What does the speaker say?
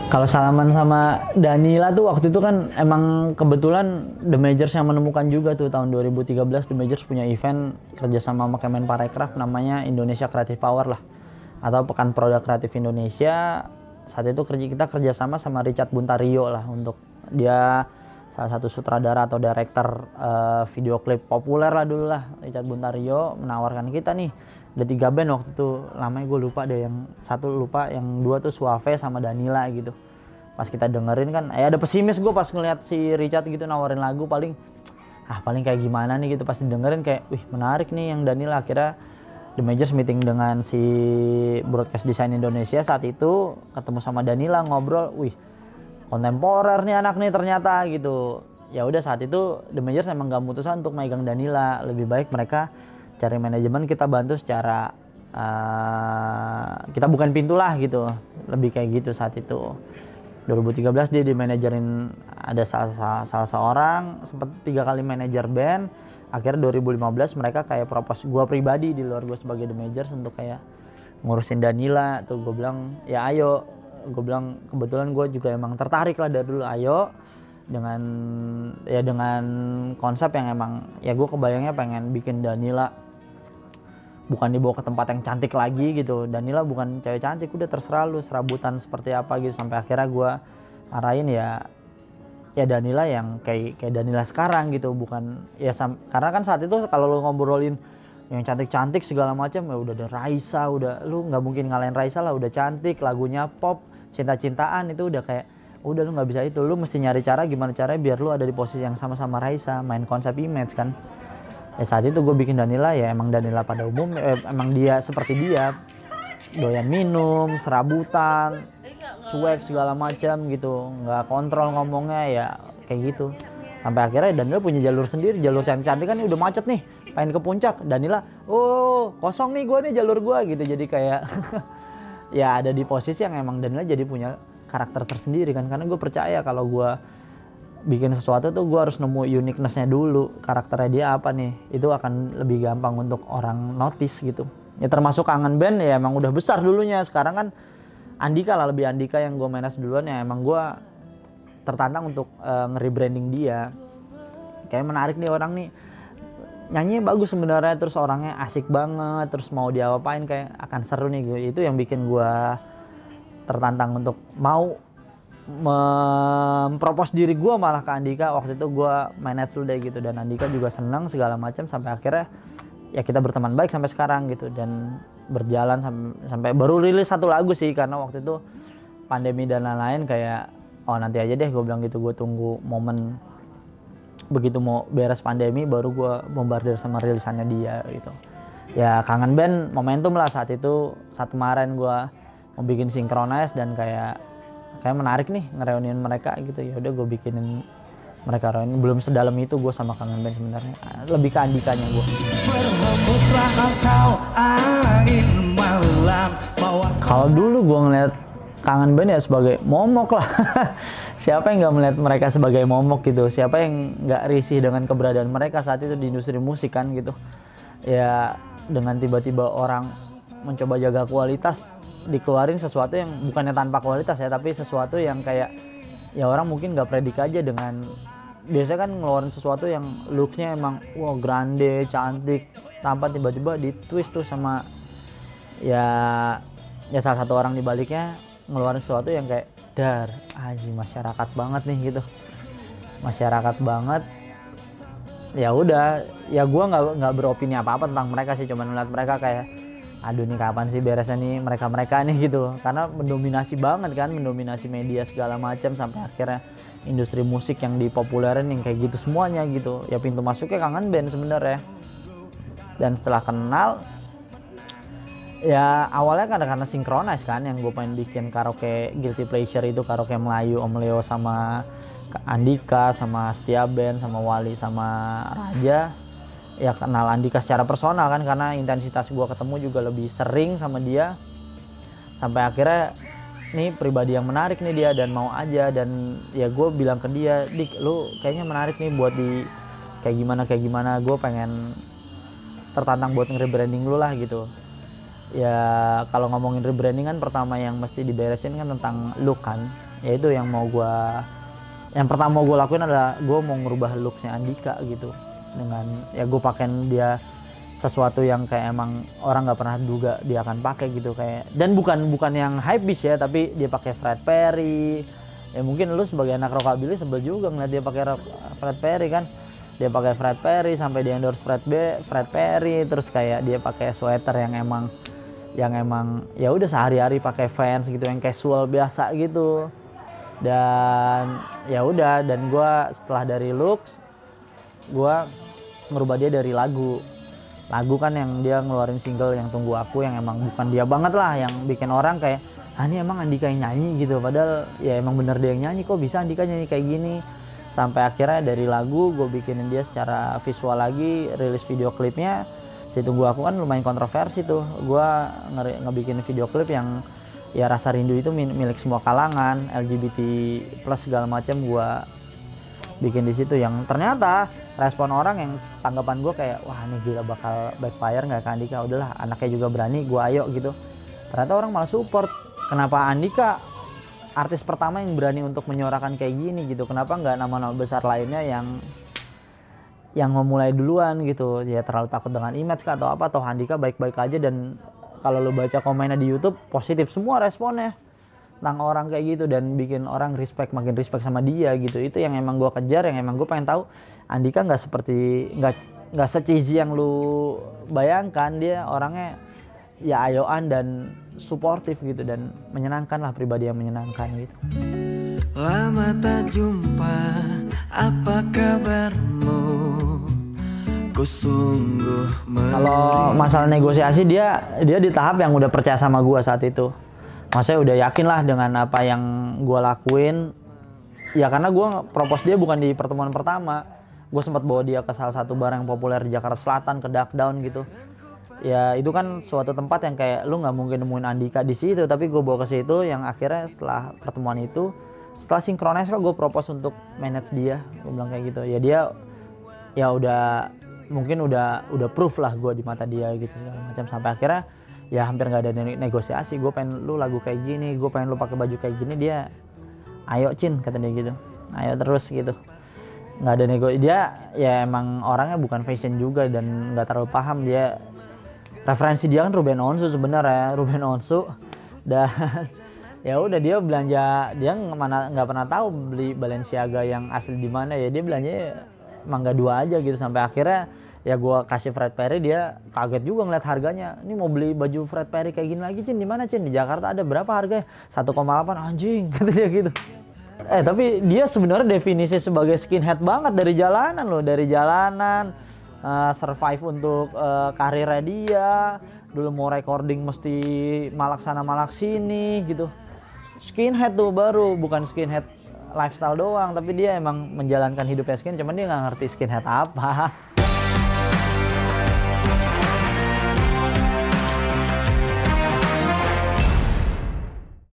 Kalau salaman sama Danila tuh waktu itu kan emang kebetulan The Majors yang menemukan juga tuh tahun 2013 The Majors punya event kerjasama sama Kemenparekraf namanya Indonesia Creative Power lah atau Pekan Produk Kreatif Indonesia. Saat itu kita kerjasama sama Richard Buntario lah untuk dia salah satu sutradara atau director video klip populer lah dulu lah. Richard Buntario menawarkan kita nih ada 3 band waktu itu, namanya gue lupa deh, yang satu lupa, yang 2 tuh Suave sama Danila gitu. Pas kita dengerin kan ada pesimis gue pas ngeliat si Richard gitu nawarin lagu, paling kayak gimana nih gitu. Pas dengerin kayak wih menarik nih yang Danila. Akhirnya The Majors meeting dengan si Broadcast Design Indonesia saat itu, ketemu sama Danila ngobrol, wih kontemporer nih anak nih ternyata gitu. Ya udah saat itu The Majors emang gak memutuskan untuk megang Danila, lebih baik mereka cari manajemen, kita bantu secara kita bukan pintu lah gitu, lebih kayak gitu. Saat itu 2013 dia dimanajerin, ada salah seorang sempat 3 kali manajer band. Akhirnya 2015 mereka kayak propose gue pribadi di luar gue sebagai The Majors untuk kayak ngurusin Danila tuh. Gue bilang ya ayo, gue bilang kebetulan gue juga emang tertarik lah dari dulu, ayo dengan konsep yang emang ya gue kebayangnya pengen bikin Danila bukan dibawa ke tempat yang cantik lagi gitu. Danila bukan cewek cantik, udah terserah lu serabutan seperti apa gitu. Sampai akhirnya gue arahin ya Danila yang kayak Danila sekarang gitu, bukan ya karena kan saat itu kalau lu ngobrolin yang cantik-cantik segala macam ya udah ada Raisa, udah lu nggak mungkin ngalahin Raisa lah, udah cantik, lagunya pop, cinta-cintaan, itu udah kayak udah lu nggak bisa itu, lu mesti nyari cara gimana caranya biar lu ada di posisi yang sama-sama Raisa, main konsep image kan. Ya saat itu gue bikin Danila ya emang Danila pada umum, emang dia seperti dia, doyan minum, serabutan, cuek segala macam gitu, nggak kontrol ngomongnya ya kayak gitu. Sampai akhirnya Danila punya jalur sendiri, jalur cantik kan udah macet nih, pengen ke puncak, Danila, oh kosong nih gue nih jalur gue gitu. Jadi kayak ya ada di posisi yang emang Danila jadi punya karakter tersendiri kan, karena gue percaya kalau gue bikin sesuatu tuh gue harus nemu uniqueness-nya dulu, karakternya dia apa nih, itu akan lebih gampang untuk orang notice gitu. Ya termasuk Kangen Band ya emang udah besar dulunya, sekarang kan Andika lah, lebih Andika yang gue manage duluan, ya emang gue tertantang untuk nge-rebranding dia. Kayak menarik nih orang nih, nyanyinya bagus sebenarnya, terus orangnya asik banget, terus mau diapain kayak akan seru nih gue. Itu yang bikin gue tertantang untuk mau mempropos diri gue malah ke Andika. Waktu itu gue manage dulu deh gitu, dan Andika juga senang segala macam, sampai akhirnya ya kita berteman baik sampai sekarang gitu, dan berjalan sampai baru rilis 1 lagu sih, karena waktu itu pandemi dan lain-lain kayak oh nanti aja deh gue bilang gitu, gue tunggu momen begitu mau beres pandemi baru gue bombardir sama rilisannya dia gitu. Ya Kangen Band momentum lah saat itu, saat kemarin gue mau bikin Synchronize dan kayak menarik nih ngereuniin mereka gitu. Ya udah gue bikinin mereka reuniin. Belum sedalam itu gue sama Kangen Band sebenarnya, lebih ke Andikanya gue. Kalau dulu gue ngeliat Kangen Band ya sebagai momok lah. Siapa yang nggak melihat mereka sebagai momok gitu? Siapa yang nggak risih dengan keberadaan mereka saat itu di industri musik kan gitu? Ya dengan tiba-tiba orang mencoba jaga kualitas, dikeluarin sesuatu yang bukannya tanpa kualitas ya, tapi sesuatu yang kayak ya orang mungkin nggak predik aja dengan biasanya kan ngeluarin sesuatu yang looksnya emang wow grande, cantik, tanpa tiba-tiba di twist tuh sama ya salah satu orang di baliknya ngeluarin sesuatu yang kayak dar masyarakat banget nih gitu, masyarakat banget. Ya udah, ya gue nggak beropini apa-apa tentang mereka sih, cuman ngeliat mereka kayak aduh nih kapan sih beresnya nih mereka nih gitu, karena mendominasi banget kan, mendominasi media segala macam, sampai akhirnya industri musik yang dipopulerin yang kayak gitu semuanya gitu. Ya pintu masuknya Kangen Band sebenarnya. Dan setelah kenal ya awalnya karena Synchronize kan, yang gue pengen bikin karaoke guilty pleasure itu, karaoke Melayu Om Leo sama Andika sama Setia Band sama Wali sama Raja. Ya kenal Andika secara personal kan, karena intensitas gue ketemu juga lebih sering sama dia, sampai akhirnya nih pribadi yang menarik nih dia dan mau aja. Dan ya gue bilang ke dia, Dik lu kayaknya menarik nih buat di kayak gimana gue pengen tertantang buat nge-rebranding lu lah gitu. Ya kalau ngomongin rebranding kan pertama yang mesti diberesin kan tentang look kan. Ya itu yang yang pertama gue lakuin adalah gue mau ngerubah looknya Andika gitu. Dengan ya gue pakein dia sesuatu yang kayak emang orang nggak pernah duga dia akan pakai gitu, kayak, dan bukan yang hype beast ya, tapi dia pakai Fred Perry. Ya mungkin lu sebagai anak rockabilly sebel juga ngeliat dia pakai Fred Perry kan. Dia pakai Fred Perry sampai di endorse Fred Perry, terus kayak dia pakai sweater yang emang ya udah sehari-hari pakai Vans gitu, yang casual biasa gitu. Dan ya udah, dan gue setelah dari looks gue merubah dia dari lagu kan, yang dia ngeluarin single yang Tunggu Aku, yang emang bukan dia banget lah, yang bikin orang kayak ini emang Andika yang nyanyi gitu, padahal ya emang bener dia yang nyanyi, kok bisa Andika nyanyi kayak gini. Sampai akhirnya dari lagu gue bikinin dia secara visual lagi, rilis video klipnya. Si Tunggu Aku kan lumayan kontroversi tuh, gue ngebikin video klip yang ya rasa rindu itu milik semua kalangan, LGBT plus segala macam, gue bikin di situ, yang ternyata respon orang, yang tanggapan gue kayak wah ini gila bakal backfire nggak ke Andika, udahlah anaknya juga berani, gue ayo gitu. Ternyata orang malah support. Kenapa Andika artis pertama yang berani untuk menyuarakan kayak gini gitu, kenapa nggak nama-nama besar lainnya yang memulai duluan gitu. Ya terlalu takut dengan image kah atau apa, atau Andika baik-baik aja. Dan kalau lo baca komennya di YouTube positif semua responnya tentang orang kayak gitu, dan bikin orang makin respect sama dia gitu. Itu yang emang gue kejar, yang emang gue pengen tahu Andika nggak se-cheesy yang lu bayangkan. Dia orangnya ya ayoan dan suportif gitu, dan menyenangkan lah, pribadi yang menyenangkan gitu. Lama tak jumpa, apa kabarmu? Ku sungguh Kalau masalah negosiasi, dia di tahap yang udah percaya sama gua saat itu. Maksudnya udah yakin lah dengan apa yang gua lakuin. Ya karena gua propose dia bukan di pertemuan pertama. Gua sempat bawa dia ke salah satu bar yang populer di Jakarta Selatan, ke Duck Down gitu. Ya itu kan suatu tempat yang kayak lu nggak mungkin nemuin Andika di situ, tapi gue bawa ke situ. Yang akhirnya setelah pertemuan itu, setelah sinkronis kok gue propose untuk manage dia. Gue bilang kayak gitu, ya dia ya udah mungkin udah proof lah gue di mata dia gitu macam. Sampai akhirnya ya hampir nggak ada negosiasi. Gue pengen lu lagu kayak gini, gue pengen lu pakai baju kayak gini. Dia ayo Cin, kata dia gitu, ayo terus gitu. Nggak ada nego. Dia ya emang orangnya bukan fashion juga dan nggak terlalu paham. Dia referensi dia kan Ruben Onsu sebenarnya, Ruben Onsu. Dan ya udah dia belanja, dia nggak pernah tahu beli Balenciaga yang asli di mana, ya dia belanja Mangga 2 aja gitu. Sampai akhirnya ya gue kasih Fred Perry, dia kaget juga ngeliat harganya. Ini mau beli baju Fred Perry kayak gini lagi Cin, di mana Cin? Di Jakarta ada berapa harganya? 1,8 anjing, kata dia gitu. Tapi dia sebenarnya definisi sebagai skinhead banget dari jalanan loh, dari jalanan. Survive untuk karirnya dia. Dulu mau recording mesti malak sana malak sini gitu. Skinhead tuh baru, bukan skinhead lifestyle doang, tapi dia emang menjalankan hidupnya skin, cuman dia nggak ngerti skinhead apa.